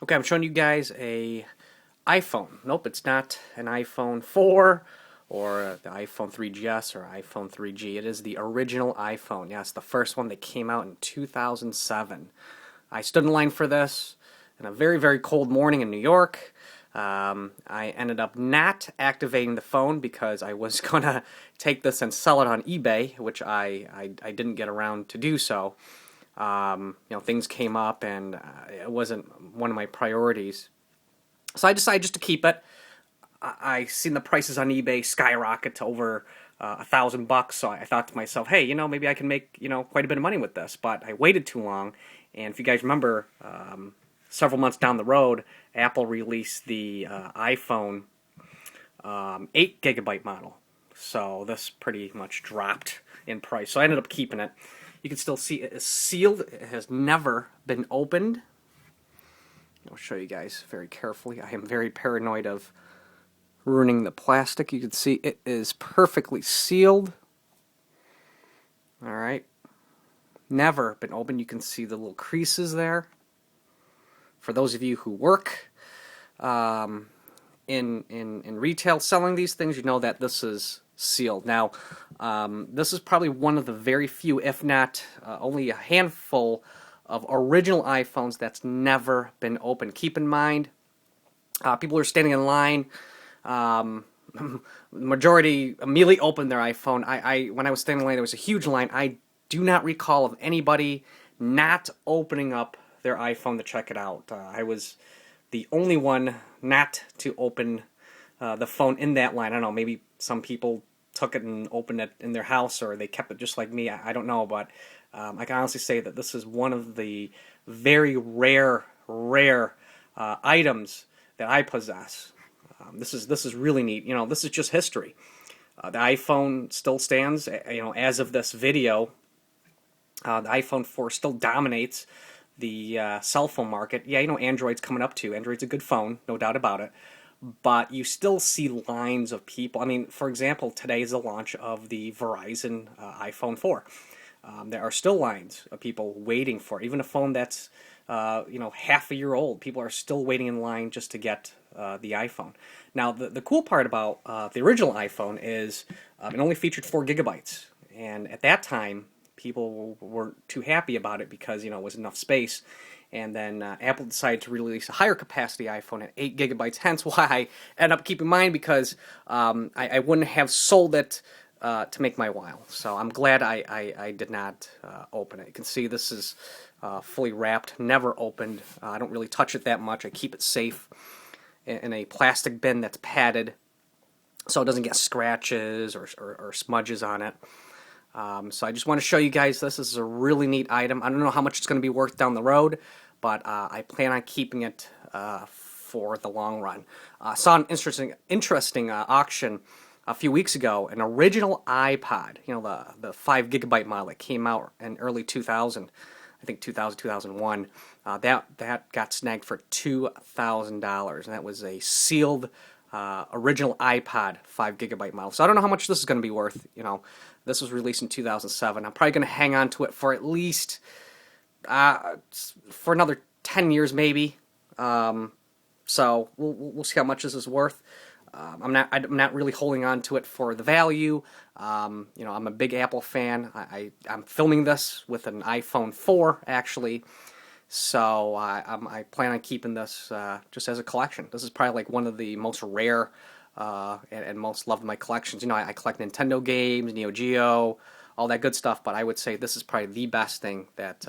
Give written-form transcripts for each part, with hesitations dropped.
Okay, I'm showing you guys a iPhone. Nope, it's not an iPhone 4 or the iPhone 3GS or iPhone 3G. It is the original iPhone. Yes, the first one that came out in 2007. I stood in line for this in a very, very cold morning in New York. I ended up not activating the phone because I was going to take this and sell it on eBay, which I didn't get around to do so. Things came up and it wasn't one of my priorities. So I decided just to keep it. I seen the prices on eBay skyrocket to over $1,000, so I thought to myself, hey, maybe I can make quite a bit of money with this. But I waited too long, and if you guys remember, several months down the road, Apple released the iPhone 8 GB model. So this pretty much dropped in price. So I ended up keeping it. You can still see it is sealed. It has never been opened. I'll show you guys very carefully. I am very paranoid of ruining the plastic. You can see it is perfectly sealed. Alright. Never been opened. You can see the little creases there. For those of you who work in retail selling these things, you know that this is sealed. Now, this is probably one of the very few, if not only a handful, of original iPhones that's never been opened. Keep in mind, people are standing in line. Majority immediately opened their iPhone. When I was standing in line, there was a huge line. I do not recall of anybody not opening up their iPhone to check it out. I was the only one not to open the phone in that line. I don't know, maybe some people took it and opened it in their house, or they kept it just like me. I don't know, but I can honestly say that this is one of the very rare items that I possess. This is really neat. This is just history. The iPhone still stands. As of this video, the iPhone 4 still dominates the cell phone market. Yeah, Android's coming up too. Android's a good phone, no doubt about it. But you still see lines of people. I mean, for example, today is the launch of the Verizon iPhone 4. There are still lines of people waiting for it. Even a phone that's half a year old. People are still waiting in line just to get the iPhone. Now, the cool part about the original iPhone is it only featured 4 gigabytes. And at that time, people weren't too happy about it because it was enough space. And then Apple decided to release a higher capacity iPhone at 8 gigabytes, hence why I end up keeping mine, because I wouldn't have sold it to make my while. So I'm glad I did not open it. You can see this is fully wrapped, never opened. I don't really touch it that much. I keep it safe in a plastic bin that's padded so it doesn't get scratches or smudges on it. So I just want to show you guys this. This is a really neat item. I don't know how much it's going to be worth down the road, but I plan on keeping it for the long run. I saw an interesting auction a few weeks ago, an original iPod, the 5 gigabyte model that came out in early 2000, I think 2000, 2001. That got snagged for $2,000, and that was a sealed original iPod 5 gigabyte model. So I don't know how much this is going to be worth. This was released in 2007. I'm probably going to hang on to it for at least for another 10 years, maybe. So we'll see how much this is worth. I'm not really holding on to it for the value. I'm a big Apple fan. I'm filming this with an iPhone 4 actually. So I plan on keeping this just as a collection. This is probably like one of the most rare and most loved of my collections. I collect Nintendo games, Neo Geo, all that good stuff, but I would say this is probably the best thing that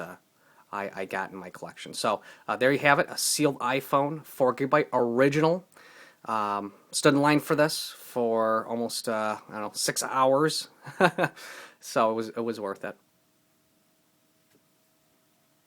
I got in my collection. So there you have it, a sealed iPhone 4 gigabyte original. Stood in line for this for almost 6 hours. So it was worth it.